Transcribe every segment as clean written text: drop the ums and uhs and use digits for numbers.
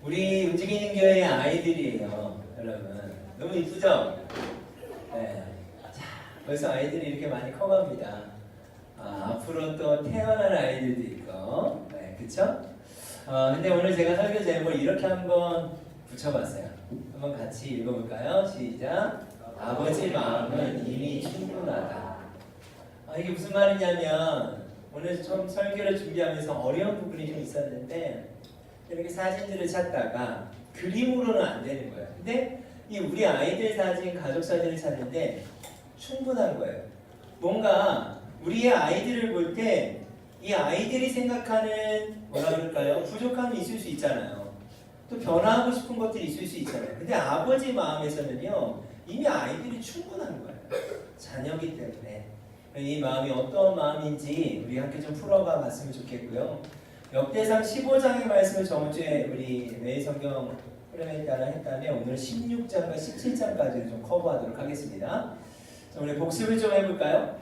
우리 움직이는 교회의 아이들이에요, 여러분. 너무 이쁘죠? 네. 자, 벌써 아이들이 이렇게 많이 커갑니다. 앞으로 또 태어날 아이들도 있고, 네, 그쵸? 근데 오늘 제가 설교 제목을 이렇게 한번 붙여봤어요. 한번 같이 읽어볼까요? 시작. 아버지 마음은 이미 충분하다. 이게 무슨 말이냐면, 오늘 좀 설교를 준비하면서 어려운 부분이 좀 있었는데, 이렇게 사진들을 찾다가 그림으로는 안 되는 거예요. 근데 이 우리 아이들 사진, 가족 사진을 찾는데 충분한 거예요. 뭔가 우리의 아이들을 볼 때 이 아이들이 생각하는 뭐라 그럴까요? 부족함이 있을 수 있잖아요. 또 변화하고 싶은 것들이 있을 수 있잖아요. 근데 아버지 마음에서는요, 이미 아이들이 충분한 거예요. 자녀기 때문에. 이 마음이 어떤 마음인지 우리 함께 좀 풀어가 봤으면 좋겠고요. 역대상 15장의 말씀을 저번 주에 우리 매일 성경 흐름에 따라 했다면 오늘 16장과 17장까지를 좀 커버하도록 하겠습니다. 자, 우리 복습을 좀 해볼까요?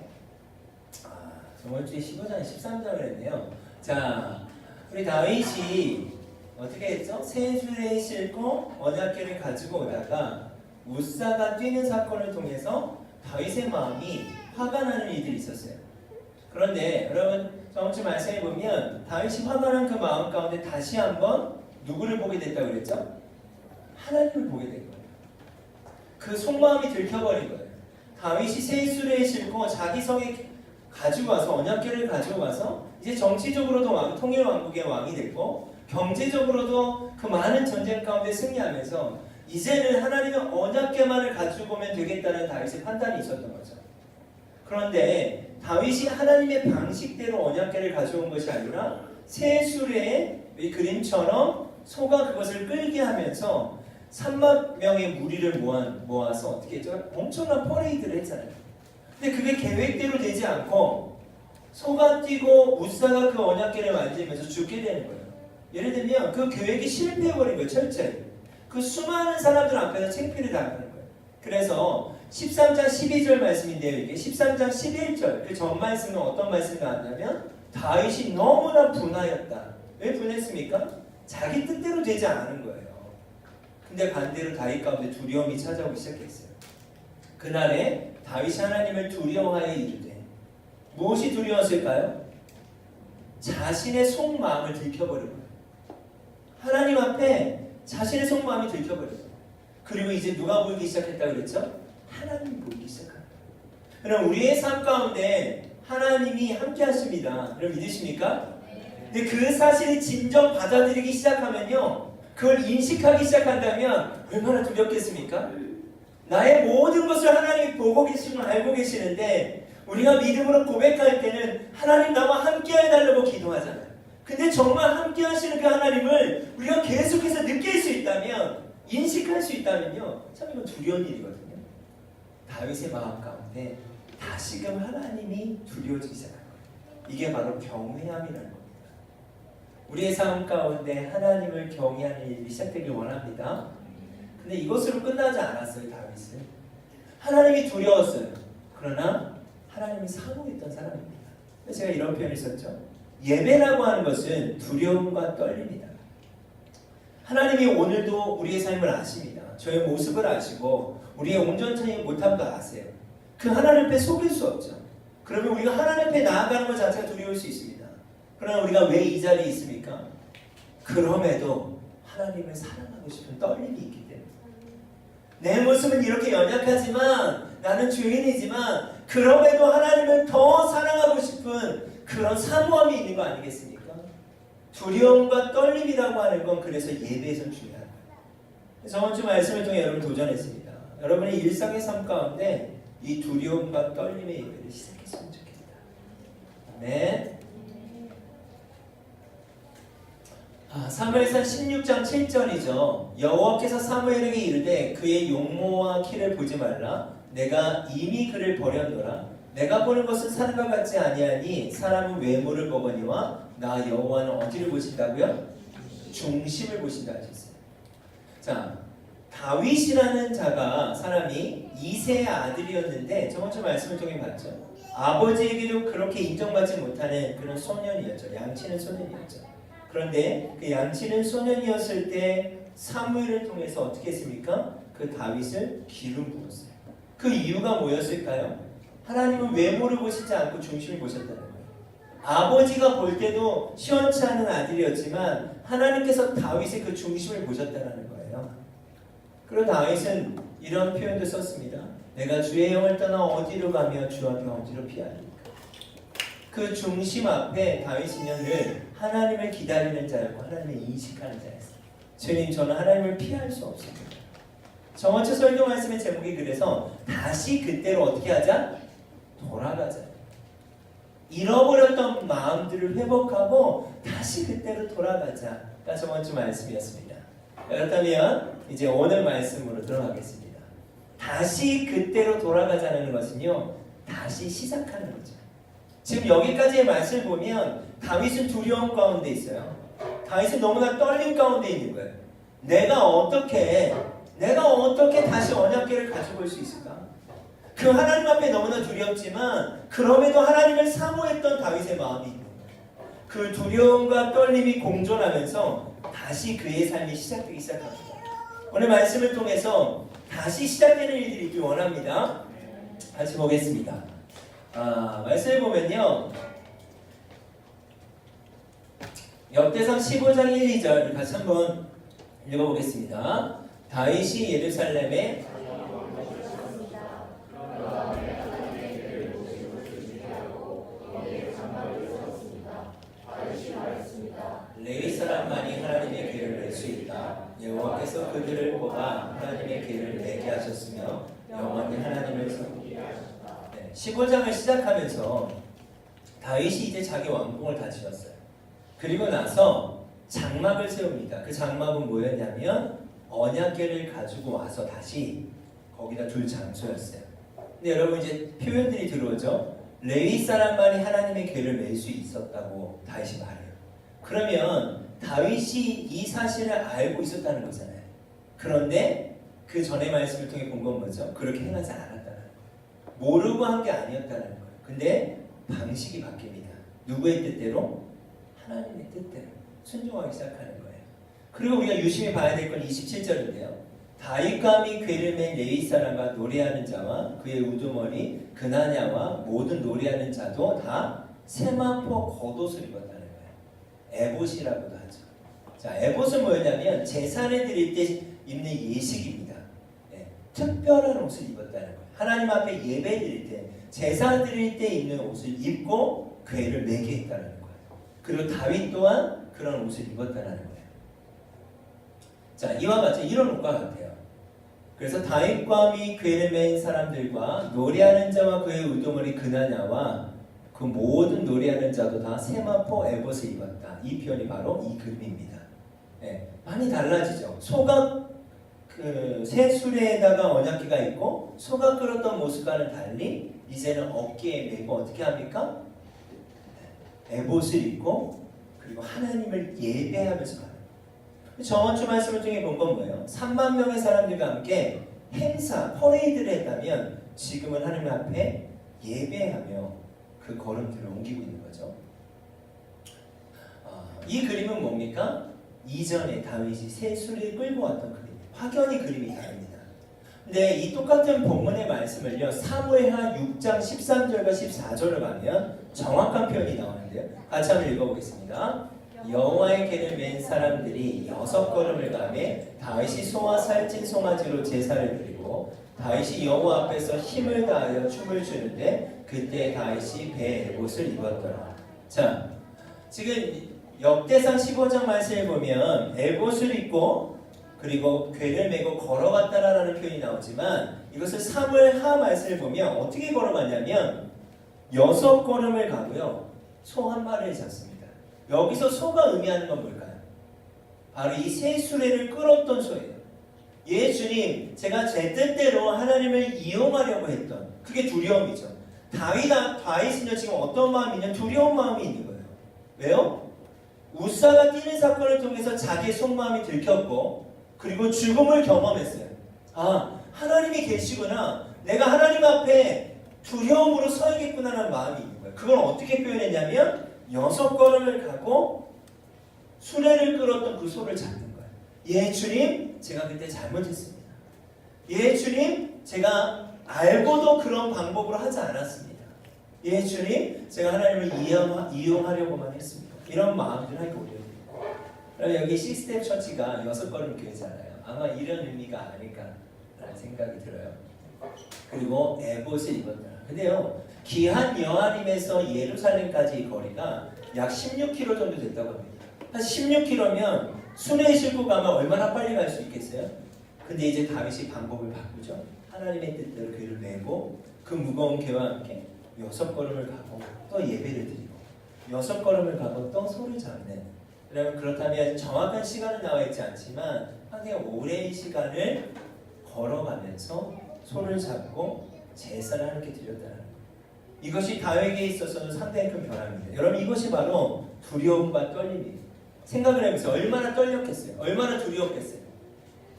저번 주에 15장, 13장을 했네요. 자, 우리 다윗이 어떻게 했죠? 세술에 싣고 언약궤를 가지고 오다가 우사가 뛰는 사건을 통해서 다윗의 마음이 화가 나는 일들이 있었어요. 그런데 여러분 저번 주 말씀해 보면 다윗이 화가 난 그 마음 가운데 다시 한번 누구를 보게 됐다고 그랬죠? 하나님을 보게 된 거예요. 그 속마음이 들켜버린 거예요. 다윗이 세술에 싣고 자기 성에 가지고 와서 언약궤를 가지고 와서 이제 정치적으로도 통일 왕국의 왕이 됐고 경제적으로도 그 많은 전쟁 가운데 승리하면서 이제는 하나님의 언약궤만을 가지고 오면 되겠다는 다윗의 판단이 있었던 거죠. 그런데 다윗이 하나님의 방식대로 언약궤를 가져온 것이 아니라 세술의 그림처럼 소가 그것을 끌게 하면서 3만 명의 무리를 모아서 어떻게 했죠? 엄청난 퍼레이드를 했잖아요. 근데 그게 계획대로 되지 않고 소가 뛰고 우사가 그 언약궤를 만지면서 죽게 되는 거예요. 예를 들면 그 계획이 실패해버린 거예요. 철저히. 그 수많은 사람들 앞에서 창피를 당하는 거예요. 그래서 13장 12절 말씀인데요. 이게 13장 11절 그 전 말씀은 어떤 말씀이 나왔냐면 다윗이 너무나 분하였다. 왜 분했습니까? 자기 뜻대로 되지 않은 거예요. 근데 반대로 다윗 가운데 두려움이 찾아오기 시작했어요. 그날에 다윗이 하나님을 두려워하여 이르되 무엇이 두려웠을까요? 자신의 속마음을 들켜버린 거예요. 하나님 앞에 자신의 속마음이 들켜버린 거예요. 그리고 이제 누가 보이기 시작했다고 그랬죠? 하나님이 보이기 시작합니다. 그럼 우리의 삶 가운데 하나님이 함께 하십니다. 여러분 믿으십니까? 근데 그 사실을 진정 받아들이기 시작하면요, 그걸 인식하기 시작한다면 얼마나 두렵겠습니까? 나의 모든 것을 하나님이 보고 계시고 알고 계시는데 우리가 믿음으로 고백할 때는 하나님 나와 함께 해달라고 기도하잖아요. 근데 정말 함께 하시는 그 하나님을 우리가 계속해서 느낄 수 있다면, 인식할 수 있다면요, 참 이건 두려운 일이거든요. 다윗의 마음 가운데 다시금 하나님이 두려워지기 시작한 거예요. 이게 바로 경외함이라는 겁니다. 우리의 삶 가운데 하나님을 경외하는 일이 시작되길 원합니다. 근데 이것으로 끝나지 않았어요. 다윗은 하나님이 두려웠어요. 그러나 하나님이 사모했던 사람입니다. 제가 이런 표현을 썼죠. 예배라고 하는 것은 두려움과 떨림이다. 하나님이 오늘도 우리의 삶을 아십니다. 저의 모습을 아시고 우리의 온전히 못함도 아세요. 그 하나님 앞에 속일 수 없죠. 그러면 우리가 하나님 앞에 나아가는 것 자체가 두려울 수 있습니다. 그러나 우리가 왜 이 자리에 있습니까? 그럼에도 하나님을 사랑하고 싶은 떨림이 있기 때문에. 내 모습은 이렇게 연약하지만, 나는 죄인이지만 그럼에도 하나님을 더 사랑하고 싶은 그런 사모함이 있는 거 아니겠습니까? 두려움과 떨림이라고 하는 건 그래서 예배에서 중요한 거예요. 저번 주 말씀을 통해 여러분 도전했습니다. 여러분의 일상의 삶 가운데 이 두려움과 떨림의 예배를 시작했으면 좋겠다. 아멘. 사무엘상 16장 7절이죠. 여호와께서 사무엘에게 이르되 그의 용모와 키를 보지 말라. 내가 이미 그를 버렸노라. 내가 보는 것은 사람과 같지 아니하니 사람은 외모를 보거니와 나 여호와는 어디를 보신다고요? 중심을 보신다 하셨어요. 자, 다윗이라는 사람이 이새의 아들이었는데 저번 주 말씀을 통해 봤죠. 아버지에게도 그렇게 인정받지 못하는 그런 소년이었죠. 양치는 소년이었죠. 그런데 그 양치는 소년이었을 때 사무엘을 통해서 어떻게 했습니까? 그 다윗을 기름 부었어요. 그 이유가 뭐였을까요? 하나님은 외모를 보시지 않고 중심을 보셨다는 거예요. 아버지가 볼 때도 시원치 않은 아들이었지만 하나님께서 다윗의 그 중심을 보셨다는 거예요. 그리고 다윗은 이런 표현도 썼습니다. 내가 주의 영을 떠나 어디로 가며 주 앞에 어디로 피하리까. 그 중심 앞에 다윗은 늘 하나님을 기다리는 자였고 하나님을 인식하는 자였어요. 주님, 저는 하나님을 피할 수 없습니다. 정원처 설교 말씀의 제목이 그래서 다시 그때로 어떻게 하자? 돌아가자. 잃어버렸던 마음들을 회복하고 다시 그때로 돌아가자가 저번주 말씀이었습니다. 그렇다면 이제 오늘 말씀으로 들어가겠습니다. 다시 그때로 돌아가자는 것은요, 다시 시작하는 거죠. 지금 여기까지의 말씀을 보면 다윗은 두려움 가운데 있어요. 다윗은 너무나 떨림 가운데 있는 거예요. 내가 어떻게 다시 언약궤를 가지고 올 수 있을까? 그 하나님 앞에 너무나 두렵지만 그럼에도 하나님을 사모했던 다윗의 마음이 있는 거예요. 그 두려움과 떨림이 공존하면서 다시 그의 삶이 시작되기 시작합니다. 오늘 말씀을 통해서 다시 시작되는 일들이 있길 원합니다. 같이 보겠습니다. 말씀을 보면요, 역대상 15장 1, 2절 같이 한번 읽어보겠습니다. 다윗이 예루살렘에 레위 사람만이 하나님의 궤를 낼 수 있다. 여호와께서 그들을 뽑아 하나님의 궤를 내게 하셨으며 영원히 하나님을 섬기게 하셨다. 15장을 시작하면서 다윗이 이제 자기 왕궁을 다 지었어요. 그리고 나서 장막을 세웁니다. 그 장막은 뭐였냐면 언약궤를 가지고 와서 다시 거기다 둘 장소였어요. 근데 여러분 이제 표현들이 들어오죠. 레위 사람만이 하나님의 궤를 맬 수 있었다고 다윗이 말해요. 그러면 다윗이 이 사실을 알고 있었다는 거잖아요. 그런데 그 전의 말씀을 통해 본 건 뭐죠? 그렇게 행하지 않았다는 거예요. 모르고 한 게 아니었다는 거예요. 근데 방식이 바뀝니다. 누구의 뜻대로? 하나님의 뜻대로 순종하기 시작하는 거예요. 그리고 우리가 유심히 봐야 될 건 27절인데요. 다윗과 및 궤를 맨 레위 사람과 노래하는 자와 그의 우두머리 그나냐와 모든 노래하는 자도 다 세마포 겉옷을 입었다는 거예요. 에봇이라고도 하죠. 자, 에봇은 뭐였냐면 제사를 드릴 때 입는 예식입니다. 네, 특별한 옷을 입었다는 거예요. 하나님 앞에 예배 드릴 때, 제사 드릴 때 입는 옷을 입고 궤를 매게 했다는 거예요. 그리고 다윗 또한 그런 옷을 입었다는 거예요. 자, 이와 같이 이런 옷과 같아요. 그래서 다윗과 및 궤를 맨 사람들과 노래하는 자와 그의 우두머리 그나냐와 그 모든 노래하는 자도 다 세마포 에봇을 입었다. 이 표현이 바로 이 그림입니다. 네, 많이 달라지죠. 소가 새 수레에다가 언약궤가 있고 소가 끌었던 모습과는 달리 이제는 어깨에 메고 어떻게 합니까? 에봇을 입고 그리고 하나님을 예배하면서 가는 거예요. 저번 주 말씀을 통해 본 건 뭐예요? 3만 명의 사람들과 함께 행사, 퍼레이드를 했다면 지금은 하나님 앞에 예배하며 그 걸음들을 옮기고 있는 거죠. 이 그림은 뭡니까? 이전에 다윗이 새 수레를 끌고 왔던 그림. 확연히 그림이 다릅니다. 근데 이 똑같은 본문의 말씀을요, 사무엘하 6장 13절과 14절을 가면 정확한 표현이 나오는데요. 같이 한번 읽어보겠습니다. 여호와의 궤를 맨 사람들이 6걸음을 가매 다윗이 소와 살찐 송아지로 제사를 드리고 다윗이 여호와 앞에서 힘을 다하여 춤을 추는데 그때 다윗이 배에 에봇을 입었더라. 자, 지금 역대상 15장 말씀을 보면 에봇을 입고 그리고 궤를 메고 걸어갔다라는 표현이 나오지만 이것을 사무엘하 말씀을 보면 어떻게 걸어갔냐면 6걸음을 가고요. 소 한 마리를 잡습니다. 여기서 소가 의미하는 건 뭘까요? 바로 이 새 수레를 끌었던 소예요. 예, 주님, 제가 제 뜻대로 하나님을 이용하려고 했던 그게 두려움이죠. 다윗은요 지금 어떤 마음이냐? 두려운 마음이 있는 거예요. 왜요? 우사가 뛰는 사건을 통해서 자기의 속마음이 들켰고 그리고 죽음을 경험했어요. 아, 하나님이 계시구나. 내가 하나님 앞에 두려움으로 서야겠구나라는 마음이 있는 거예요. 그걸 어떻게 표현했냐면 6걸음을 가고 수레를 끌었던 그 소를 잡는 거예요. 예 주님, 제가 그때 잘못했습니다. 예 주님, 제가 알고도 그런 방법으로 하지 않았습니다. 예 주님, 제가 하나님을 이용하려고만 했습니다. 이런 마음들을 하게 올려드립니다. 그럼 여기 시스템 처치가 6걸음 교회잖아요. 아마 이런 의미가 아닐까라는 생각이 들어요. 그리고 에봇을 입었다. 근데요, 기한 여아림에서 예루살렘까지 거리가 약 16km 정도 됐다고 합니다. 한 16km면 수레에 싣고 가면 얼마나 빨리 갈 수 있겠어요? 근데 이제 다윗이 방법을 바꾸죠. 하나님의 뜻대로 괴를 메고 그 무거운 괴와 함께 6걸음을 가고 또 예배를 드리고 6걸음을 가고 또 소를 잡는. 그렇다면 정확한 시간은 나와 있지 않지만 상당히 오랜 시간을 걸어가면서 소를 잡고 제사를 하나님께 드렸다는 것. 이것이 다윗에게 있어서는 상당히 큰 변화입니다. 여러분, 이것이 바로 두려움과 떨림이에요. 생각을 해보세요. 얼마나 떨렸겠어요? 얼마나 두려웠겠어요?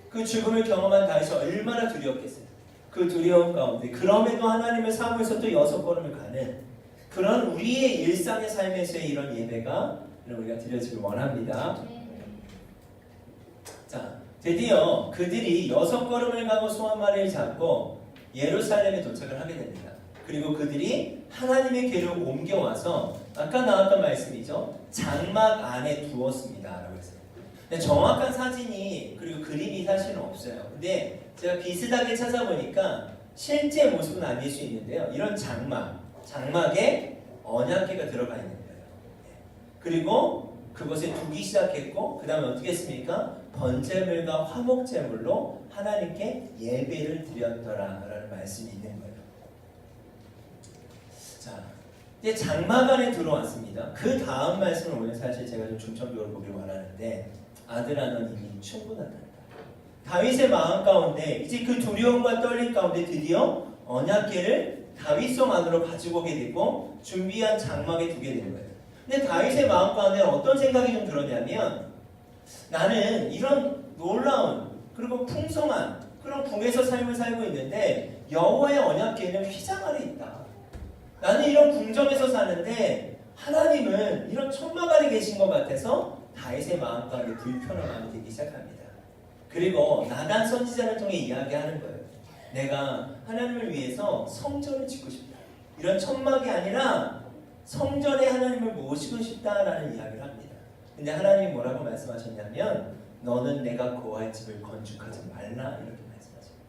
그 죽음을 경험한 다윗이 얼마나 두려웠겠어요? 그 두려움 가운데 그럼에도 하나님을 사모해서 또 6걸음을 가는 그런 우리의 일상의 삶에서의 이런 예배가 우리가 드려지길 원합니다. 자, 드디어 그들이 6걸음을 가고 소 한 마리를 잡고 예루살렘에 도착을 하게 됩니다. 그리고 그들이 하나님의 궤를 옮겨와서 아까 나왔던 말씀이죠. 장막 안에 두었습니다 라고 했어요. 정확한 사진이 그리고 그림이 사실은 없어요. 근데 제가 비슷하게 찾아보니까 실제 모습은 아닐 수 있는데요. 이런 장막에 언약궤가 들어가 있는 거예요. 그리고 그것에 두기 시작했고 그 다음에 어떻게 했습니까? 번제물과 화목제물로 하나님께 예배를 드렸더라라는 말씀이 있는 거예요. 자, 이제 장막 안에 들어왔습니다. 그 다음 말씀을 오늘 사실 제가 좀 중점적으로 보길 원하는데 아들아 넌 이미 충분하다. 다윗의 마음 가운데 이제 그 두려움과 떨림 가운데 드디어 언약궤를 다윗성 안으로 가지고 오게 되고 준비한 장막에 두게 된 거예요. 근데 다윗의 마음 가운데 어떤 생각이 좀 들었냐면 나는 이런 놀라운 그리고 풍성한 그런 궁에서 삶을 살고 있는데 여호와의 언약궤는 휘장 아래 있다. 나는 이런 궁정에서 사는데 하나님은 이런 천막 아래 계신 것 같아서 다윗의 마음 가운데 불편한 마음이 들기 시작합니다. 그리고 나단 선지자를 통해 이야기하는 거예요. 내가 하나님을 위해서 성전을 짓고 싶다. 이런 천막이 아니라 성전에 하나님을 모시고 싶다라는 이야기를 합니다. 근데 하나님이 뭐라고 말씀하셨냐면 너는 내가 거할 집을 건축하지 말라 이렇게 말씀하십니다.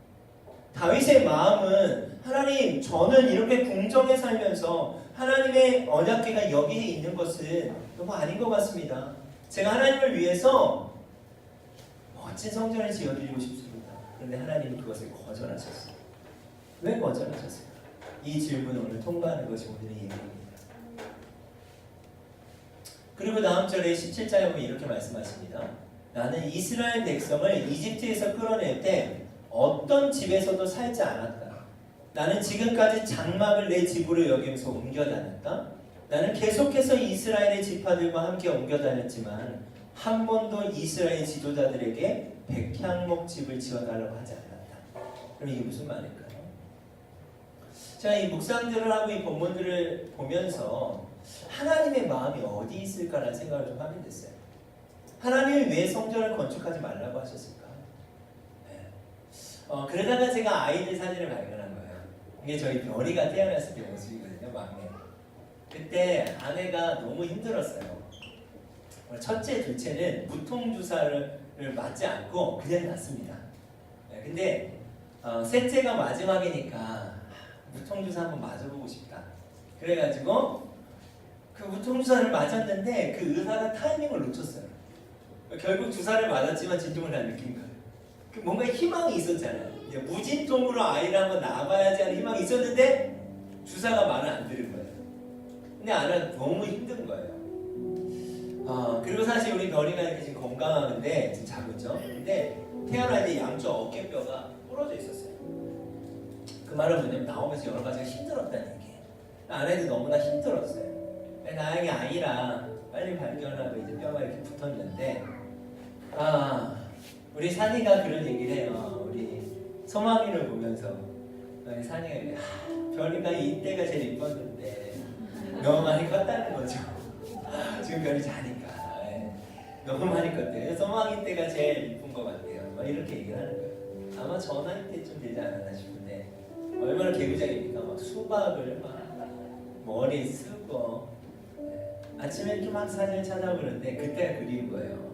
다윗의 마음은 하나님 저는 이렇게 궁정에 살면서 하나님의 언약궤가 여기에 있는 것은 너무 아닌 것 같습니다. 제가 하나님을 위해서 멋진 성전을 지어드리고 싶습니다. 그런데 하나님은 그것을 거절하셨어요. 왜 거절하셨을까? 이 질문을 오늘 통과하는 것이 오늘의 예배입니다. 그리고 다음 절에 17절에 보면 이렇게 말씀하십니다. 나는 이스라엘 백성을 이집트에서 끌어낼 때 어떤 집에서도 살지 않았다. 나는 지금까지 장막을 내 집으로 여기면서 옮겨 다녔다. 나는 계속해서 이스라엘의 지파들과 함께 옮겨 다녔지만 한 번도 이스라엘 지도자들에게 백향목 집을 지어달라고 하지 않았다. 그럼 이게 무슨 말일까요? 제가 이 묵상들을 하고 이 본문들을 보면서 하나님의 마음이 어디 있을까라는 생각을 좀 하게 됐어요. 하나님이 왜 성전을 건축하지 말라고 하셨을까? 그러다가 제가 아이들 사진을 발견한 거예요. 이게 저희 별이가 태어났을 때 모습이거든요. 막내. 그때 아내가 너무 힘들었어요. 첫째, 둘째는 무통주사를 맞지 않고 그냥 낳습니다. 근데 셋째가 마지막이니까 무통주사 한번 맞아보고 싶다. 그래가지고 그 무통주사를 맞았는데 그 의사가 타이밍을 놓쳤어요. 결국 주사를 맞았지만 진통을 안 느낀 거예요. 뭔가 희망이 있었잖아요. 무진통으로 아이를 한번 낳아봐야지 하는 희망이 있었는데 주사가 말을 안 들은 거예요. 근데 아내는 너무 힘든 거예요. 그리고 사실 우리 별이가 이렇게 지금 건강한데 지금 작았죠. 근데 태어날 때 양쪽 어깨뼈가 부러져 있었어요. 그 말은 뭐냐면 나오면서 여러 가지가 힘들었다는 얘기예요. 아내도 너무나 힘들었어요. 다행히 아이라 빨리 발견하고 이제 뼈가 이렇게 붙었는데 우리 산이가 그런 얘기를 해요. 우리 소망이를 보면서 우리 산이가 이렇게 별이가 이때가 제일 이뻤는데 너무 많이 컸다는 거죠. 지금 별이 자니까 너무 많이 컸대요. 소망이 때가 제일 이쁜 것 같아요. 막 이렇게 얘기를 하는 거예요. 아마 저 나이 때쯤 되지 않았나 싶은데 얼마나 개구장입니까? 막 수박을 막 머리에 쓰고 아침에 좀 막 사진을 찾아보는데 그때가 그리운 거예요.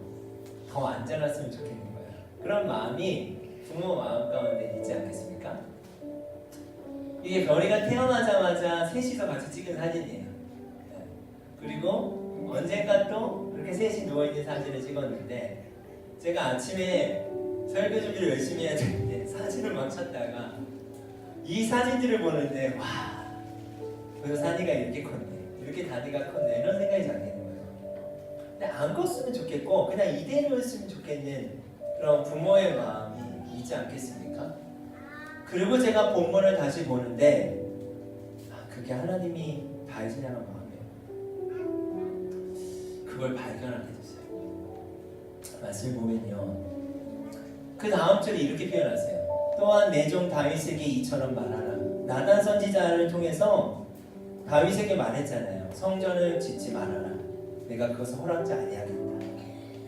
더 안 자랐으면 좋겠는 거예요. 그런 마음이 부모 마음 가운데 있지 않겠습니까? 이게 별이가 태어나자마자 셋이서 같이 찍은 사진이에요. 그리고 언젠가 또 그렇게 셋이 누워있는 사진을 찍었는데 제가 아침에 설교 준비를 열심히 해야 되는데 사진을 막 찾다가 이 사진들을 보는데 와, 그 산이가 이렇게 컸네, 이렇게 다리가 컸네, 이런 생각이 들는 거예요. 근데 안 컸으면 좋겠고 그냥 이대로였으면 좋겠는 그런 부모의 마음이 있지 않겠습니까? 그리고 제가 본문을 다시 보는데 그게 하나님이 다윗을 향한 마음이에요. 그걸 발견하게 됐어요. 말씀을 보면요, 그 다음 절에 이렇게 표현하세요. 또한 내 종 다윗에게 이처럼 말하라. 나단 선지자를 통해서 다윗에게 말했잖아요. 성전을 짓지 말아라. 내가 그것을 허락지 아니하겠다.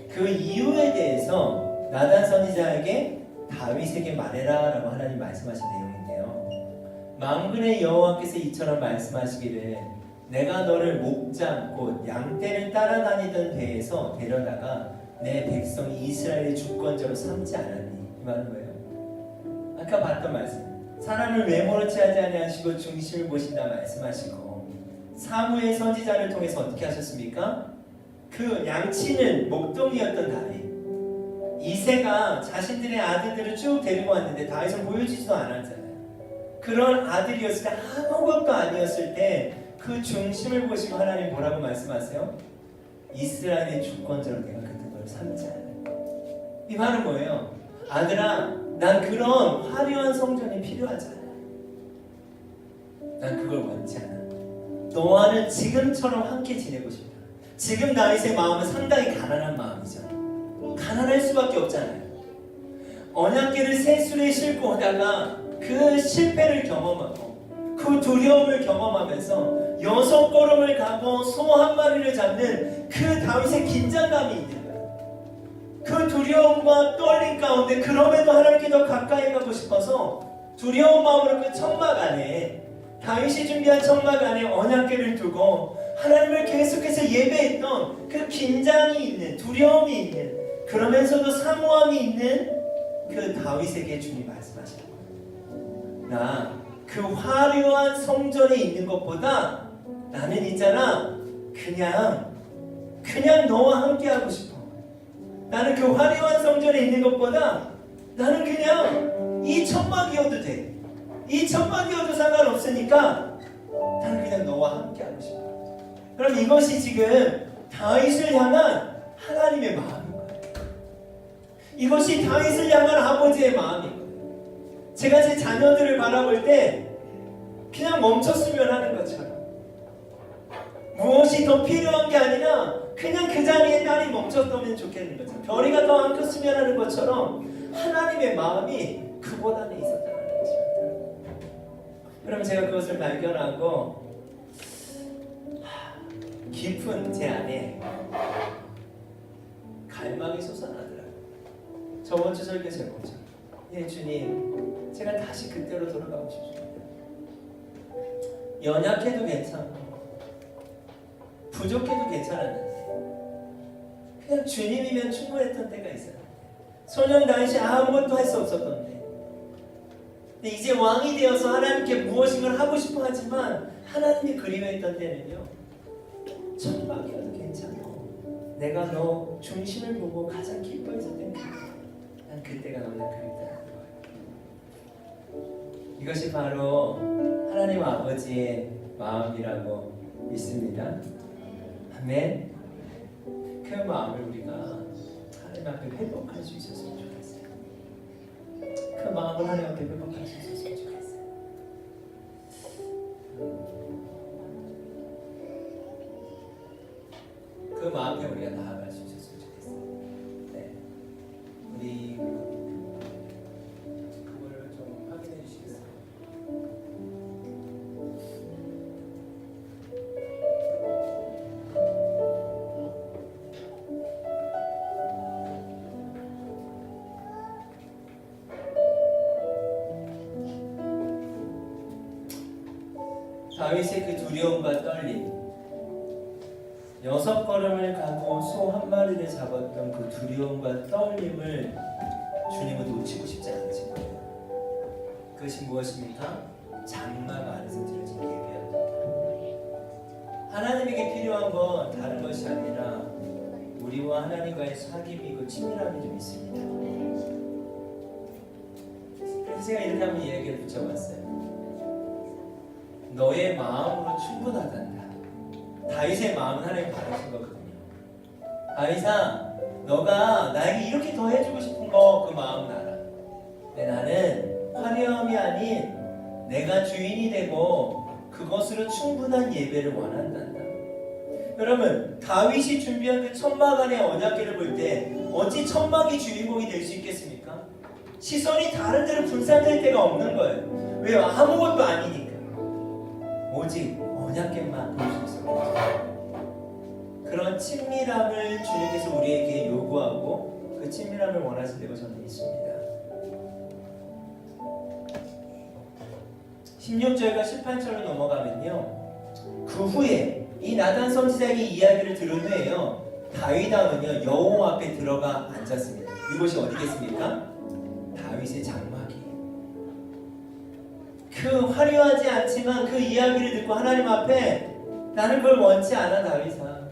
그 이유에 대해서 나단 선지자에게 다윗에게 말해라 라고 하나님 말씀하신 내용인데요. 만군의 여호와께서 이처럼 말씀하시기를 내가 너를 목장 곧 양떼를 따라다니던 데에서 데려다가 내 백성 이스라엘의 주권자로 삼지 않았니? 이 말은 거예요. 아까 봤던 말씀, 사람을 외모로 취하지 아니하시고 중심을 보신다 말씀하시고 사무엘 선지자를 통해서 어떻게 하셨습니까? 그 양치는 목동이었던 다윗, 이새가 자신들의 아들들을 쭉 데리고 왔는데 다윗은 보여주지도 않았잖아요. 그런 아들이었을 때, 아무것도 아니었을 때 그 중심을 보시고 하나님 뭐라고 말씀하세요? 이스라엘의 주권자로 내가 그때 너를 삼지 않아. 이 말은 뭐예요? 아들아, 난 그런 화려한 성전이 필요하지 않아. 난 그걸 원치 않아. 너와는 지금처럼 함께 지내고 싶다. 지금 다윗의 마음은 상당히 가난한 마음이죠. 가난할 수밖에 없잖아요. 언약궤를 새술에 싣고 오다가 그 실패를 경험하고 그 두려움을 경험하면서 6걸음을 가고 소 한 마리를 잡는 그 다윗의 긴장감이 있는 거예요. 그 두려움과 떨림 가운데 그럼에도 하나님께 더 가까이 가고 싶어서 두려운 마음으로 그 천막 안에, 다윗이 준비한 천막 안에 언약궤를 두고 하나님을 계속해서 예배했던 그 긴장이 있는, 두려움이 있는, 그러면서도 사모함이 있는 그 다윗에게 주님 말씀하시는 거예요. 나 그 화려한 성전에 있는 것보다 나는 있잖아, 그냥 너와 함께 하고 싶어. 나는 그 화려한 성전에 있는 것보다 나는 그냥 이 천막이어도 돼. 이 천막이어도 상관없으니까 나는 그냥 너와 함께 하고 싶어. 그럼 이것이 지금 다윗을 향한 하나님의 마음인 거예요. 이것이 다윗을 향한 아버지의 마음인 거예요. 제가 제 자녀들을 바라볼 때 그냥 멈췄으면 하는 것처럼, 무엇이 더 필요한 게 아니라 그냥 그 자리에 딸이 멈췄다면 좋겠는 것처럼, 별이가 더 안 컸으면 하는 것처럼 하나님의 마음이 그곳 안에 있었다는 것입니다. 그럼 제가 그것을 발견하고 깊은 제 안에 갈망이 솟아나더라고요. 저번 주 설교 제목죠. 예, 주님, 제가 다시 그때로 돌아가고 싶습니다. 연약해도 괜찮고 부족해도 괜찮았는데 그냥 주님이면 충분했던 때가 있었는데, 소년 다윗이 아무것도 할 수 없었던데, 근데 이제 왕이 되어서 하나님께 무엇인가를 하고 싶어 하지만 하나님이 그리워했던 때는요, 천막이어도 괜찮고 내가 너 중심을 보고 가장 기뻐했었던 때, 난 그때가 너무나 그립다는 거예요. 이것이 바로 하나님 아버지의 마음이라고 믿습니다. 아멘. 그 마음을 우리가 하나님 앞에 회복할 수 있었으면 좋겠어요. 그 마음을 하나님 앞에 회복할 수 있었으면 좋겠어요. 그 마음에 우리가 나아갈 수 있었으면 좋겠어요. 네. 우리 그거를 좀 확인해 주시겠어요? 다윗의 그 두려움과 떨림, 6걸음을 가고 소 한 마리를 잡았던 그 두려움과 떨림을 주님은 놓치고 싶지 않으신 거예요. 그것이 무엇입니까? 장막 안에서 드려진 예배였다. 하나님에게 필요한 건 다른 것이 아니라 우리와 하나님과의 사귐이고 친밀함이 좀 있습니다. 그래서 제가 이렇게 한번 얘기를 붙여봤어요. 너의 마음으로 충분하단다. 다윗의 마음은 하나님 받으신 거거든요. 다윗아, 너가 나에게 이렇게 더 해주고 싶은 거 그 마음은 알아. 근데 나는 화려함이 아닌 내가 주인이 되고 그것으로 충분한 예배를 원한단다. 여러분, 다윗이 준비한 그 천막 안의 언약궤를 볼 때 어찌 천막이 주인공이 될 수 있겠습니까? 시선이 다른 데로 분산될 데가 없는 거예요. 왜요? 아무것도 아니니까. 오직 언약궤만 볼 수 있어요. 그런 친밀함을 주님께서 우리에게 요구하고 그 친밀함을 원하신다고 저는 믿습니다. 16절과 18절로 넘어가면요, 그 후에 이 나단 선지자의 이야기를 들은 후에요, 다윗 왕은요 여호와 앞에 들어가 앉았습니다. 이곳이 어디겠습니까? 다윗의 장막이에요. 그 화려하지 않지만 그 이야기를 듣고 하나님 앞에 나는 그걸 원치 않아 다윗아,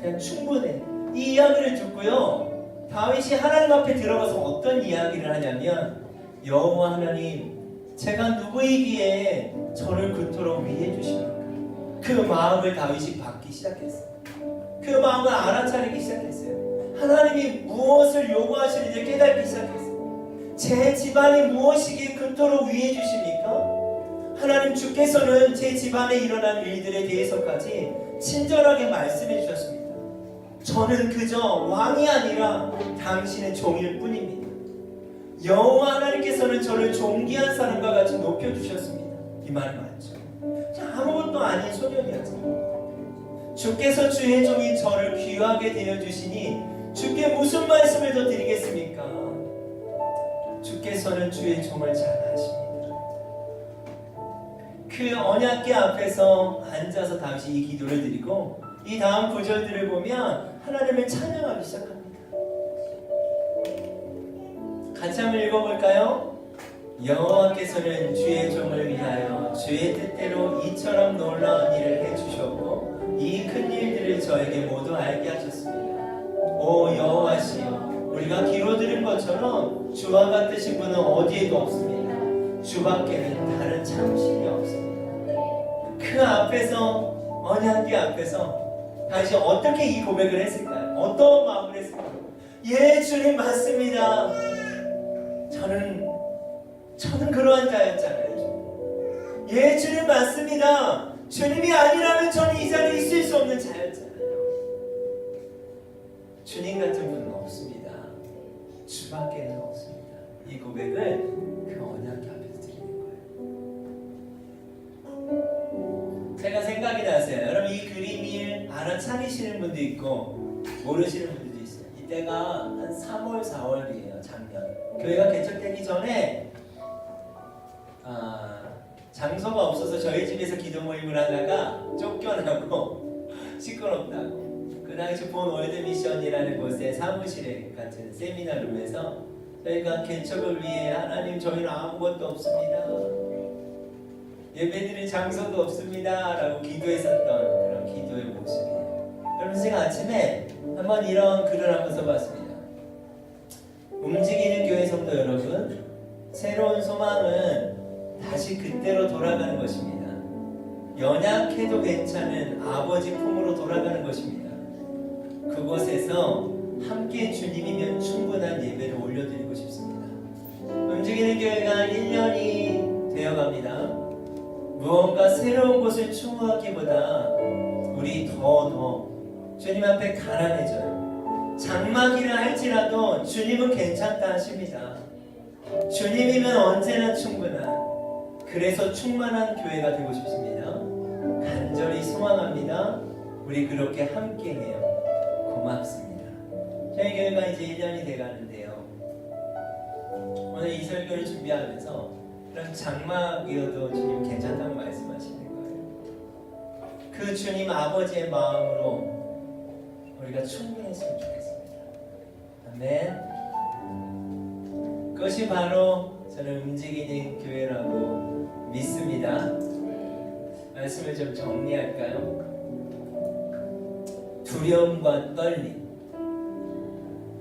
그냥 충분해. 이 이야기를 듣고요, 다윗이 하나님 앞에 들어가서 어떤 이야기를 하냐면, 여호와 하나님, 제가 누구이기에 저를 그토록 위해 주십니까? 그 마음을 다윗이 받기 시작했어요. 그 마음을 알아차리기 시작했어요. 하나님이 무엇을 요구하시는지 깨닫기 시작했어요. 제 집안이 무엇이기에 그토록 위해 주십니까? 하나님, 주께서는 제 집안에 일어난 일들에 대해서까지 친절하게 말씀해 주셨습니다. 저는 그저 왕이 아니라 당신의 종일 뿐입니다. 여호와 하나님께서는 저를 존귀한 사람과 같이 높여주셨습니다. 이 말이 맞죠? 아무것도 아닌 소년이었죠. 주께서 주의 종인 저를 귀하게 되어주시니 주께 무슨 말씀을 더 드리겠습니까? 주께서는 주의 종을 잘 아십니다. 그 언약궤 앞에서 앉아서 다시 이 기도를 드리고, 이 다음 구절들을 보면 하나님을 찬양하기 시작합니다. 같이 한번 읽어볼까요? 여호와께서는 주의 종을 위하여 주의 뜻대로 이처럼 놀라운 일을 해주셨고 이 큰 일들을 저에게 모두 알게 하셨습니다. 오 여호와시여, 우리가 기로 들은 것처럼 주와 같으신 분은 어디에도 없습니다. 주밖에는 다른 참신이 없습니다. 그 앞에서, 언약궤 앞에서 다시 어떻게 이 고백을 했을까요? 어떤 마음을 했을까요? 예, 주님 맞습니다. 저는 그러한 자였잖아요. 예, 주님 맞습니다. 주님이 아니라면 저는 이 자리에 있을 수 없는 자였잖아요. 주님 같은 분은 없습니다. 주밖에는 없습니다. 이 고백을 그 언약궤 앞에서 드리는 거예요. 제가 생각이 나세요. 여러분, 이 그림을 알아차리시는 분도 있고 모르시는 분들도 있어요. 이때가 한 3월, 4월이에요. 작년. 교회가 개척되기 전에 장소가 없어서 저희 집에서 기도 모임을 하다가 쫓겨나고 시끄럽다고, 그 당시 본 월드미션이라는 곳에 사무실에 같은 세미나룸에서 저희가 개척을 위해 하나님, 저희는 아무것도 없습니다, 예배드릴 장소도 없습니다 라고 기도했었던 그런 기도의 모습이에요. 여러분, 제가 아침에 한번 이런 글을 한번 써봤습니다. 움직이는 교회 성도 여러분, 새로운 소망은 다시 그때로 돌아가는 것입니다. 연약해도 괜찮은 아버지 품으로 돌아가는 것입니다. 그곳에서 함께 주님이면 충분한 예배를 올려드리고 싶습니다. 움직이는 교회가 1년이 되어갑니다. 무언가 새로운 곳을 추구하기보다 우리 더 주님 앞에 가난해져요. 장막이라 할지라도 주님은 괜찮다 하십니다. 주님이면 언제나 충분한, 그래서 충만한 교회가 되고 싶습니다. 간절히 소망합니다. 우리 그렇게 함께해요. 고맙습니다. 저희 교회가 이제 1년이 돼가는데요, 오늘 이 설교를 준비하면서 그런 장막이어도 주님 괜찮다고 말씀하시는 거예요. 그 주님 아버지의 마음으로 우리가 충분했으면 좋겠습니다. 아멘. 그것이 바로 저는 움직이는 교회라고 믿습니다. 말씀을 좀 정리할까요? 두려움과 떨림,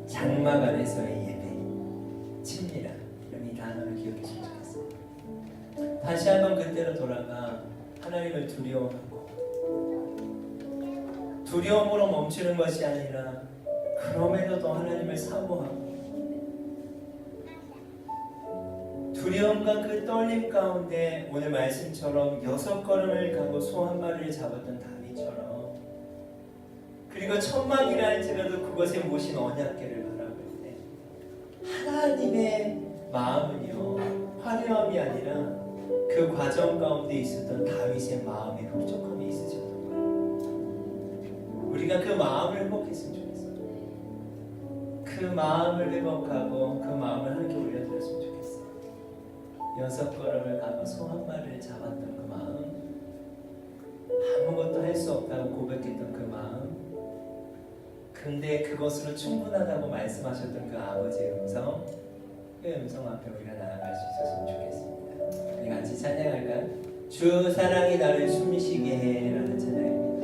장막 안에서의 예배, 친밀함, 이런 이 단어를 기억했으면 좋겠어요. 다시 한번 그때로 돌아가 하나님을 두려워하고 두려움으로 멈추는 것이 아니라 그럼에도 더 하나님을 사모하고 두려움과 그 떨림 가운데 오늘 말씀처럼 6걸음을 가고 소 한 마리를 잡았던 다윗처럼 그리고 1000만이라 할지라도 그것에 모신 언약궤를 바라볼 때 하나님의 마음은요 화려함이 아니라 그 과정 가운데 있었던 다윗의 마음의 흡족함이 있으셨던 거예요. 우리가 그 마음을 회복했으면 좋겠어요. 그 마음을 회복하고 그 마음을 함께 올려드렸으면 좋겠어요. 6걸음을 가고 소 한 마리를 잡았던 그 마음, 아무것도 할 수 없다고 고백했던 그 마음, 근데 그것으로 충분하다고 말씀하셨던 그 아버지의 음성, 그 음성 앞에 우리가 나아갈 수 있었으면 좋겠습니다. 우리 같이 찬양할까요? 주 사랑이 나를 숨쉬게 해 라는 찬양입니다.